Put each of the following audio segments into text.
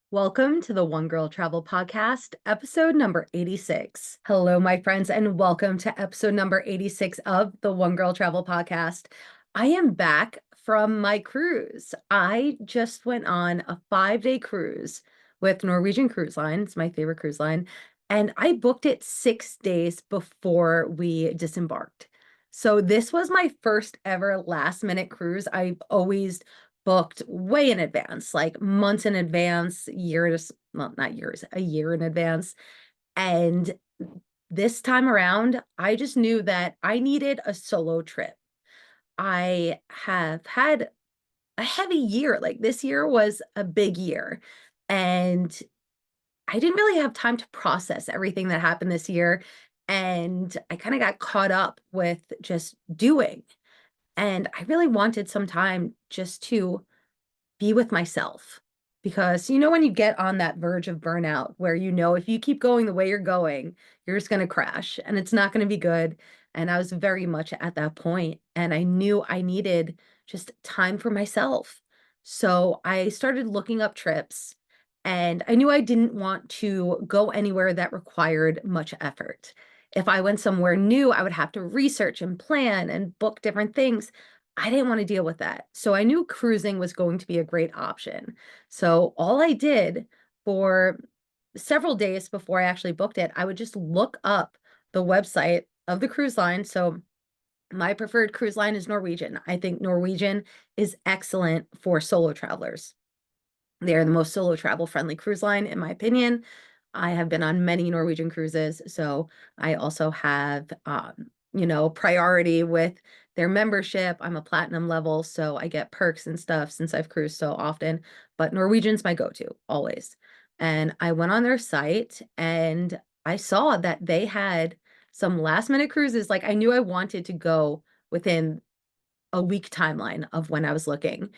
Welcome to the One Girl Travel Podcast, episode number 86. Hello, my friends, and welcome to episode number 86 of the One Girl Travel Podcast. I am back from my cruise. I just went on a 5-day cruise with Norwegian Cruise Line. It's my favorite cruise line. And I booked it 6 days before we disembarked. So this was my first ever last minute cruise. I've always booked way in advance, like months in advance, years, well, not years, a year in advance. And this time around, I just knew that I needed a solo trip. I have had a heavy year. Like this year was a big year. And I didn't really have time to process everything that happened this year. And I kind of got caught up with just doing. And I really wanted some time just to be with myself. Because when you get on that verge of burnout where if you keep going the way you're going, you're just going to crash and it's not going to be good. And I was very much at that point, and I knew I needed just time for myself. So I started looking up trips, and I knew I didn't want to go anywhere that required much effort. If I went somewhere new, I would have to research and plan and book different things. I didn't want to deal with that. So I knew cruising was going to be a great option. So all I did for several days before I actually booked it, I would just look up the website of the cruise line. So my preferred cruise line is Norwegian. I think Norwegian is excellent for solo travelers. They're the most solo travel friendly cruise line, in my opinion. I have been on many Norwegian cruises, so I also have, priority with their membership. I'm a platinum level, so I get perks and stuff since I've cruised so often. But Norwegian's my go-to always. And I went on their site and I saw that they had some last minute cruises. Like I knew I wanted to go within a week timeline of when I was looking.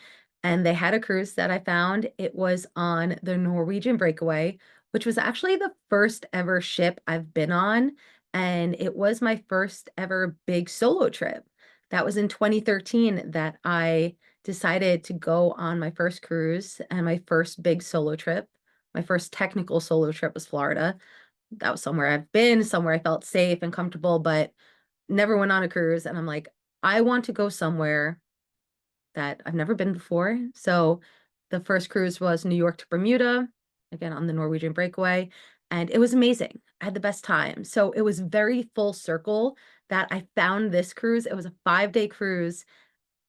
And they had a cruise that I found. It was on the Norwegian Breakaway, which was actually the first ever ship I've been on. And it was my first ever big solo trip. That was in 2013 that I decided to go on my first cruise and my first big solo trip. My first technical solo trip was Florida. That was somewhere I've been, somewhere I felt safe and comfortable, but never went on a cruise. And I'm like, I want to go somewhere that I've never been before. So the first cruise was New York to Bermuda, again on the Norwegian Breakaway, and it was amazing. I had the best time. So it was very full circle that I found this cruise. It was a 5-day cruise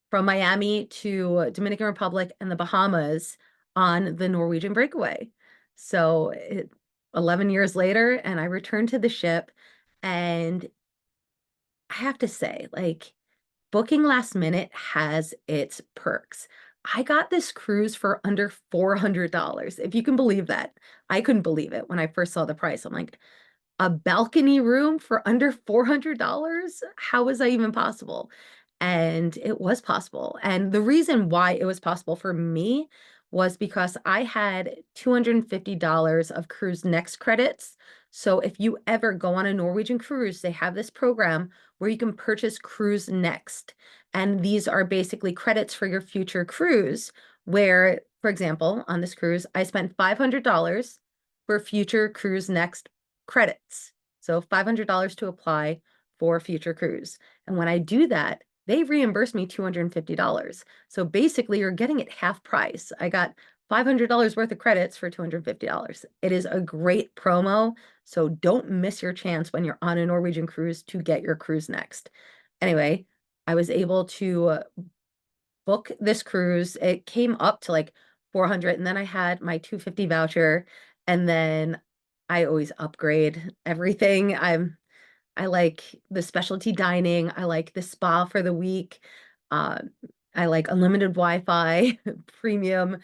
from Miami to Dominican Republic and the Bahamas on the Norwegian Breakaway. So 11 years later, and I returned to the ship, and I have to say, like, booking last minute has its perks. I got this cruise for under $400. If you can believe that. I couldn't believe it when I first saw the price. I'm like, a balcony room for under $400? How is that even possible? And it was possible. And the reason why it was possible for me was because I had $250 of Cruise Next credits. So if you ever go on a Norwegian cruise, they have this program where you can purchase Cruise Next. And these are basically credits for your future cruise, where, for example, on this cruise, I spent $500 for future Cruise Next credits. So $500 to apply for a future cruise. And when I do that, they reimburse me $250. So basically, you're getting it half price. I got $500 worth of credits for $250. It is a great promo. So don't miss your chance when you're on a Norwegian cruise to get your Cruise Next. Anyway, I was able to book this cruise. It came up to like 400, and then I had my 250 voucher, and then I always upgrade everything. I like the specialty dining. I like the spa for the week. Uh, I like unlimited Wi-Fi, premium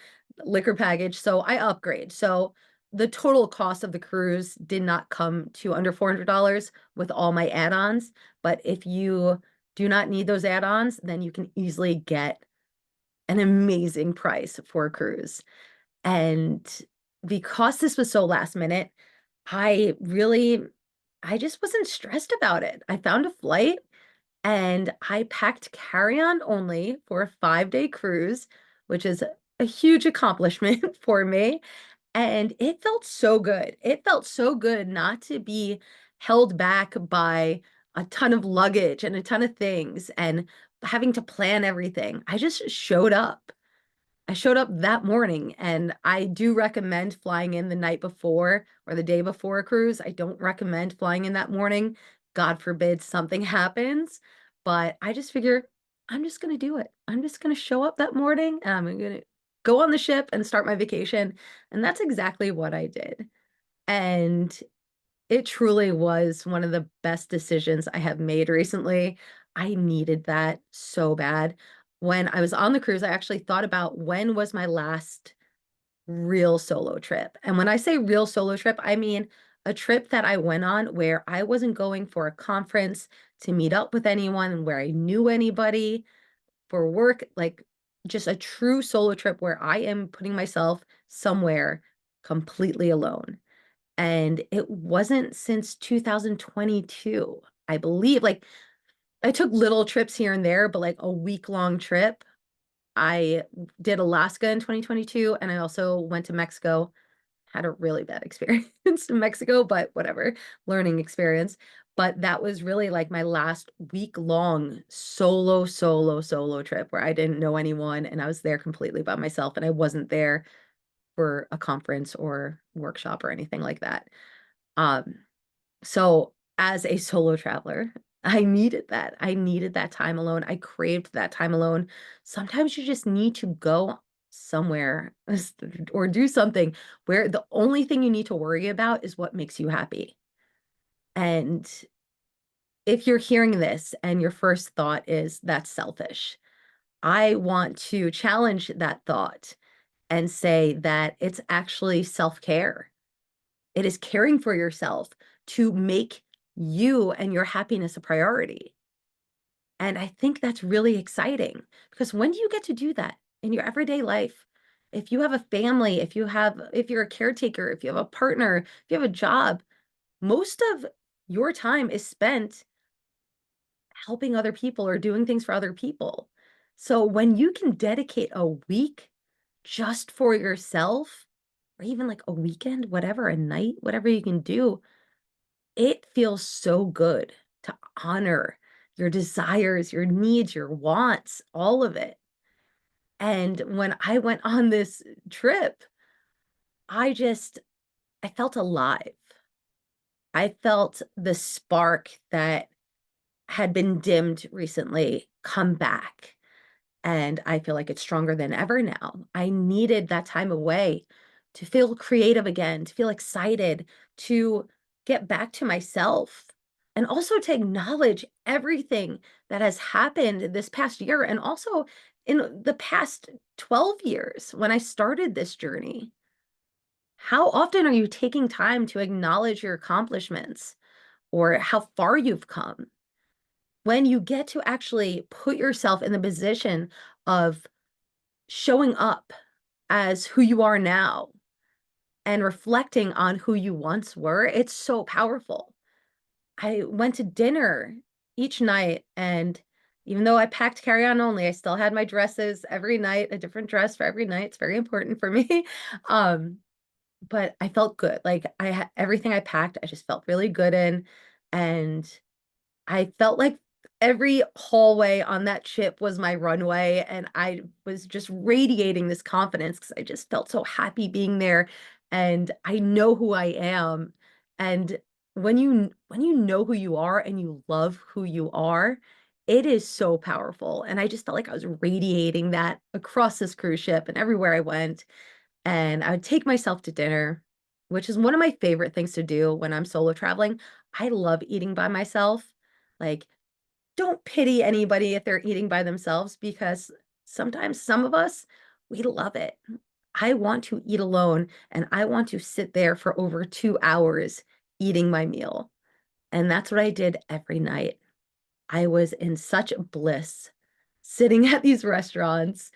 liquor package. So I upgrade. So the total cost of the cruise did not come to under $400 with all my add-ons. But if you do not need those add-ons, then you can easily get an amazing price for a cruise. And because this was so last minute, I really I just wasn't stressed about it. I found a flight and I packed carry-on only for a 5-day cruise, which is a huge accomplishment for me. And it felt so good. It felt so good not to be held back by a ton of luggage and a ton of things and having to plan everything. I just showed up. I showed up that morning, and I do recommend flying in the night before or the day before a cruise. I don't recommend flying in that morning. God forbid something happens. But I just figure I'm just going to do it. I'm just going to show up that morning and I'm going to go on the ship and start my vacation. And that's exactly what I did. And it truly was one of the best decisions I have made recently. I needed that so bad. When I was on the cruise, I actually thought about when was my last real solo trip. And when I say real solo trip, I mean a trip that I went on where I wasn't going for a conference to meet up with anyone, where I knew anybody for work, like just a true solo trip where I am putting myself somewhere completely alone. And it wasn't since 2022, I believe. Like I took little trips here and there, but like a week-long trip. I did Alaska in 2022, and I also went to Mexico. Had a really bad experience in Mexico, but whatever, learning experience. But that was really like my last week-long solo trip where I didn't know anyone and I was there completely by myself and I wasn't there for a conference or workshop or anything like that. Um, so as a solo traveler, I needed that. I needed that time alone. I craved that time alone. Sometimes you just need to go somewhere or do something where the only thing you need to worry about is what makes you happy. And if you're hearing this and your first thought is that's selfish, I want to challenge that thought and say that it's actually self-care. It is caring for yourself to make you and your happiness a priority. And I think that's really exciting because when do you get to do that in your everyday life? If you have a family, if you're a caretaker, if you have a partner, if you have a job, most of your time is spent helping other people or doing things for other people. So when you can dedicate a week just for yourself, or even like a weekend, whatever, a night, whatever you can do, it feels so good to honor your desires, your needs, your wants, all of it. And when I went on this trip, I felt alive. I felt the spark that had been dimmed recently come back. And I feel like it's stronger than ever now. I needed that time away to feel creative again, to feel excited, to get back to myself, and also to acknowledge everything that has happened this past year and also in the past 12 years when I started this journey. How often are you taking time to acknowledge your accomplishments or how far you've come? When you get to actually put yourself in the position of showing up as who you are now and reflecting on who you once were, it's so powerful. I went to dinner each night, and even though I packed carry-on only, I still had my dresses every night, a different dress for every night. It's very important for me. Um, but I felt good. Like I had everything I packed, I just felt really good in. And I felt like every hallway on that ship was my runway, and I was just radiating this confidence because I just felt so happy being there, and I know who I am. And when you know who you are and you love who you are, it is so powerful. And I just felt like I was radiating that across this cruise ship and everywhere I went. And I would take myself to dinner, which is one of my favorite things to do when I'm solo traveling. I love eating by myself. Like, don't pity anybody if they're eating by themselves because sometimes some of us, we love it. I want to eat alone and I want to sit there for over 2 hours eating my meal. And that's what I did every night. I was in such bliss sitting at these restaurants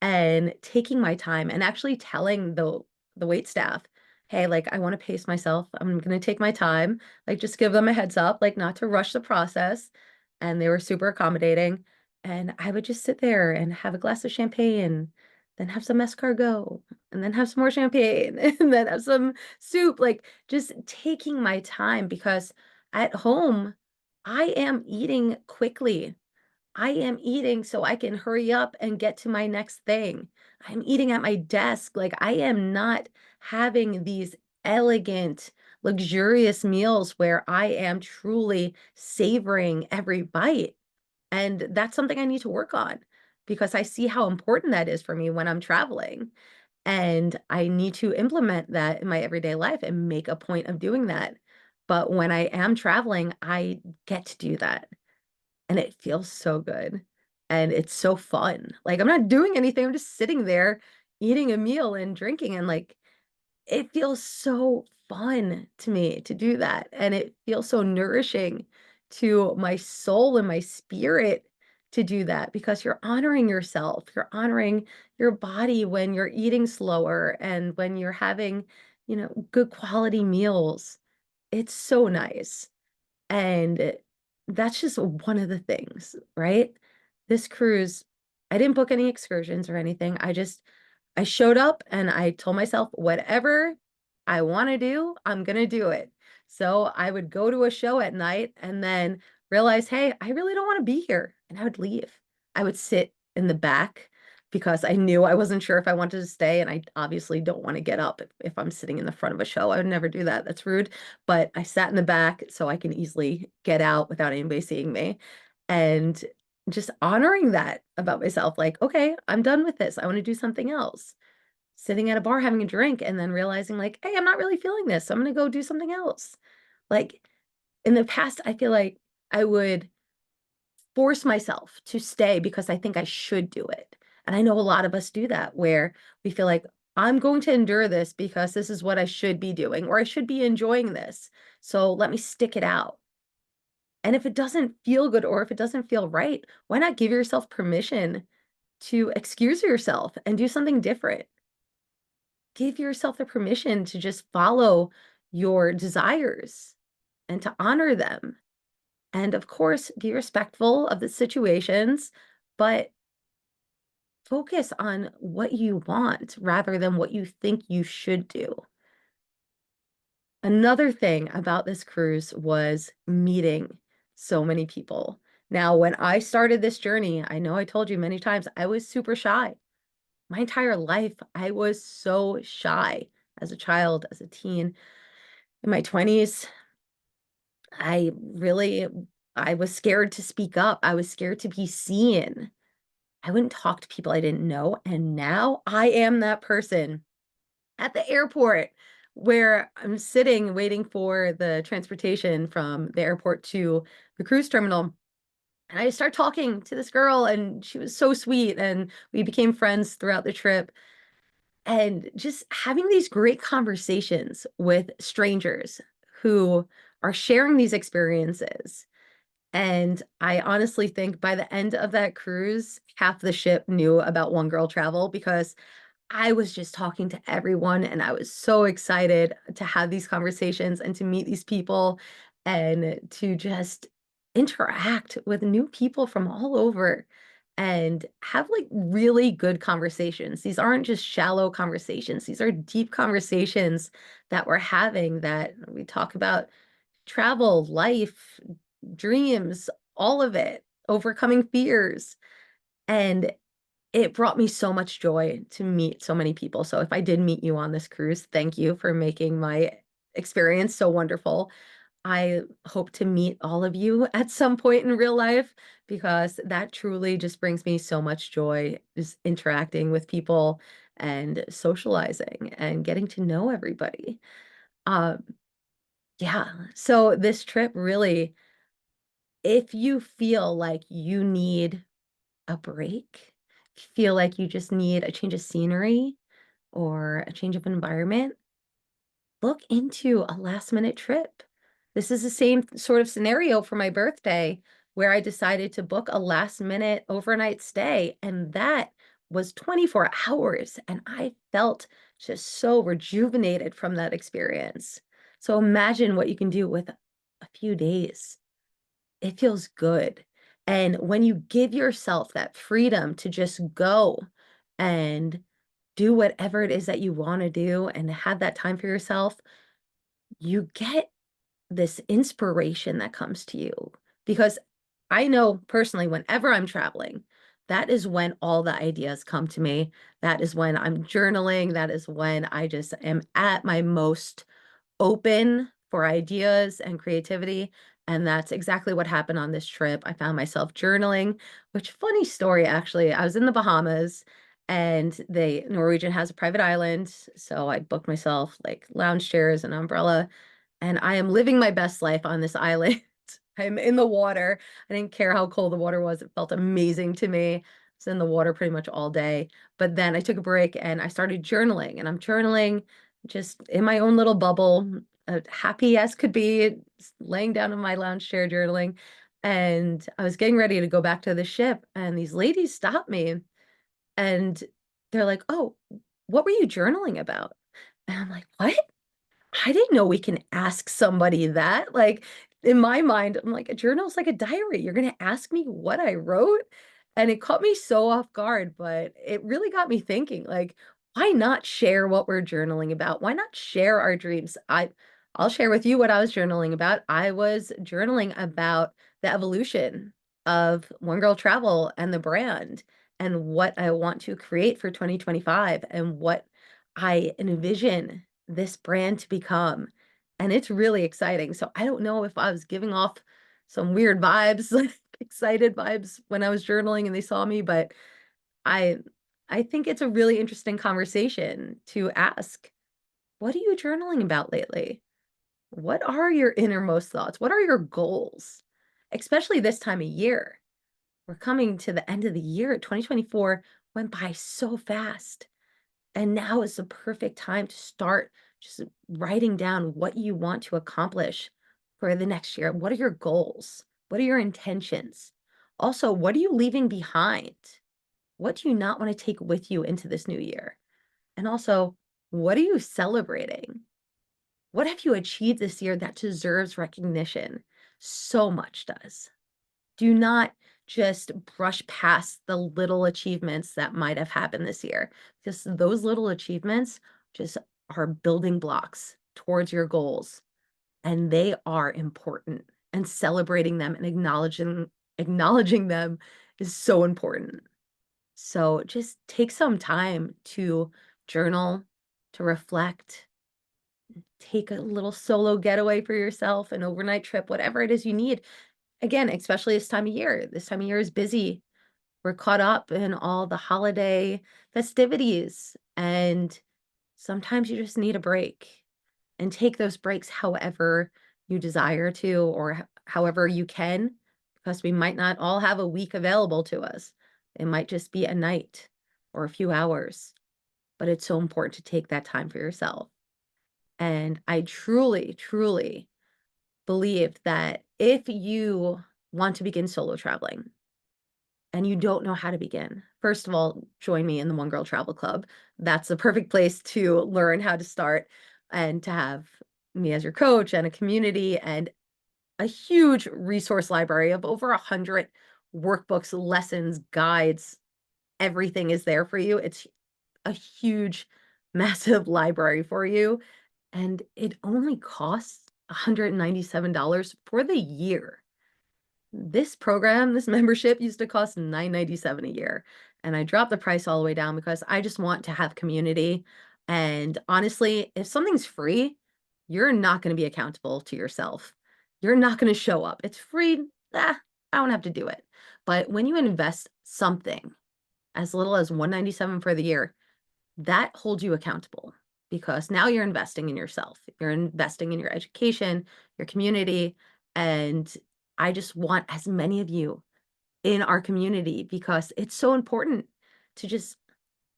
and taking my time and actually telling the wait staff, hey, like I want to pace myself. I'm gonna take my time, like just give them a heads up, like not to rush the process. And they were super accommodating. And I would just sit there and have a glass of champagne then have some escargot, and then have some more champagne, and then have some soup. Like just taking my time because at home, I am eating quickly. I am eating so I can hurry up and get to my next thing. I'm eating at my desk. Like I am not having these elegant, luxurious meals where I am truly savoring every bite. And that's something I need to work on because I see how important that is for me when I'm traveling. And I need to implement that in my everyday life and make a point of doing that. But when I am traveling, I get to do that. And it feels so good. And it's so fun. Like I'm not doing anything. I'm just sitting there eating a meal and drinking and like it feels so fun to me to do that, and it feels so nourishing to my soul and my spirit to do that because you're honoring yourself. You're honoring your body when you're eating slower and when you're having, good quality meals. It's so nice. And that's just one of the things, right? This cruise, I didn't book any excursions or anything. I showed up and I told myself, whatever I want to do, I'm going to do it. So I would go to a show at night and then realize, hey, I really don't want to be here. And I would leave. I would sit in the back because I knew I wasn't sure if I wanted to stay. And I obviously don't want to get up if I'm sitting in the front of a show. I would never do that. That's rude. But I sat in the back so I can easily get out without anybody seeing me. And just honoring that about myself, like, okay, I'm done with this. I want to do something else. Sitting at a bar having a drink and then realizing, like, hey, I'm not really feeling this. So I'm going to go do something else. Like in the past, I feel like I would force myself to stay because I think I should do it. And I know a lot of us do that where we feel like I'm going to endure this because this is what I should be doing or I should be enjoying this. So let me stick it out. And if it doesn't feel good or if it doesn't feel right, why not give yourself permission to excuse yourself and do something different? Give yourself the permission to just follow your desires and to honor them. And of course, be respectful of the situations, but focus on what you want rather than what you think you should do. Another thing about this cruise was meeting so many people. Now, when I started this journey, I know I told you many times, I was super shy. My entire life, I was so shy as a child, as a teen. In my 20s, I really I was scared to speak up. I was scared to be seen. I wouldn't talk to people I didn't know, and now I am that person at the airport where I'm sitting waiting for the transportation from the airport to the cruise terminal. And I start talking to this girl, and she was so sweet, and we became friends throughout the trip. And just having these great conversations with strangers who are sharing these experiences. And I honestly think by the end of that cruise, half the ship knew about One Girl Travel because I was just talking to everyone and I was so excited to have these conversations and to meet these people and to just interact with new people from all over and have like really good conversations. These aren't just shallow conversations. These are deep conversations that we're having that we talk about travel, life, dreams, all of it, overcoming fears. And it brought me so much joy to meet so many people. So if I did meet you on this cruise, thank you for making my experience so wonderful. I hope to meet all of you at some point in real life because that truly just brings me so much joy, just interacting with people and socializing and getting to know everybody. Um, yeah, so this trip really, if you feel like you need a break, feel like you just need a change of scenery or a change of environment, look into a last minute trip. This is the same sort of scenario for my birthday where I decided to book a last minute overnight stay. And that was 24 hours. And I felt just so rejuvenated from that experience. So imagine what you can do with a few days. It feels good. And when you give yourself that freedom to just go and do whatever it is that you want to do and have that time for yourself, you get this inspiration that comes to you. Because I know personally, whenever I'm traveling, that is when all the ideas come to me. That is when I'm journaling. That is when I just am at my most open for ideas and creativity. And that's exactly what happened on this trip. I found myself journaling, which funny story, actually. I was in the Bahamas and Norwegian has a private island. So I booked myself like lounge chairs and umbrella, and I am living my best life on this island. I'm in the water. I didn't care how cold the water was. It felt amazing to me. I was in the water pretty much all day. But then I took a break and I started journaling, and I'm journaling just in my own little bubble, happy as could be, laying down in my lounge chair journaling. And I was getting ready to go back to the ship, and these ladies stopped me and they're like, "Oh, what were you journaling about?" And I'm like, "What? I didn't know we can ask somebody that." Like, in my mind, I'm like, a journal is like a diary. You're gonna ask me what I wrote? And it caught me so off guard, but it really got me thinking, like, why not share what we're journaling about? Why not share our dreams? I'll share with you what I was journaling about. I was journaling about the evolution of One Girl Travel and the brand, and what I want to create for 2025, and what I envision this brand to become. And it's really exciting. So I don't know if I was giving off some weird vibes, like excited vibes when I was journaling and they saw me, but I I think it's a really interesting conversation to ask, what are you journaling about lately? What are your innermost thoughts? What are your goals? Especially this time of year. We're coming to the end of the year. 2024 went by so fast. And now is the perfect time to start just writing down what you want to accomplish for the next year. What are your goals? What are your intentions? Also, what are you leaving behind? What do you not want to take with you into this new year? And also, what are you celebrating? What have you achieved this year that deserves recognition? So much does. Do not just brush past the little achievements that might have happened this year, because those little achievements just are building blocks towards your goals, and they are important. And celebrating them and acknowledging them is so important. So just take some time to journal, to reflect, take a little solo getaway for yourself, an overnight trip, whatever it is you need. Again, especially this time of year. This time of year is busy. We're caught up in all the holiday festivities, and sometimes you just need a break, and take those breaks however you desire to, or however you can, because we might not all have a week available to us. It might just be a night or a few hours, but it's so important to take that time for yourself. And I truly, truly believe that if you want to begin solo traveling and you don't know how to begin, first of all, join me in the One Girl Travel Club. That's the perfect place to learn how to start, and to have me as your coach and a community and a huge resource library of over 100 workbooks, lessons, guides. Everything is there for you. It's a huge, massive library for you. And it only costs $197 for the year. This program, this membership used to cost $997 a year. And I dropped the price all the way down because I just want to have community. And honestly, if something's free, you're not going to be accountable to yourself. You're not going to show up. It's free. I don't have to do it. But when you invest something as little as $197 for the year, that holds you accountable, because now you're investing in yourself. You're investing in your education, your community, and I just want as many of you in our community, because it's so important to just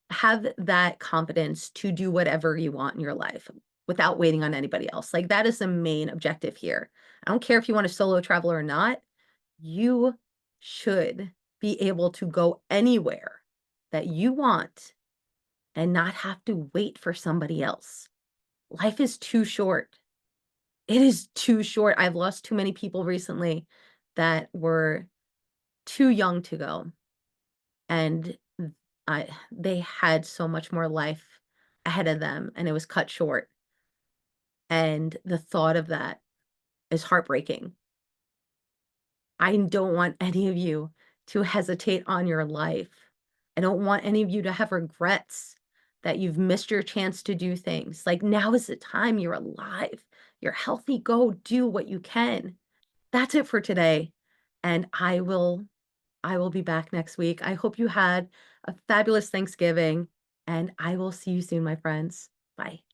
have that confidence to do whatever you want in your life without waiting on anybody else. Like, that is the main objective here. I don't care if you want to solo travel or not. You should be able to go anywhere that you want and not have to wait for somebody else. Life is too short. It is too short. I've lost too many people recently that were too young to go. And they had so much more life ahead of them, and it was cut short, and the thought of that is heartbreaking. I don't want any of you to hesitate on your life. I don't want any of you to have regrets that you've missed your chance to do things. Like, now is the time. You're alive. You're healthy. Go do what you can. That's it for today. And I will be back next week. I hope you had a fabulous Thanksgiving, and I will see you soon, my friends. Bye.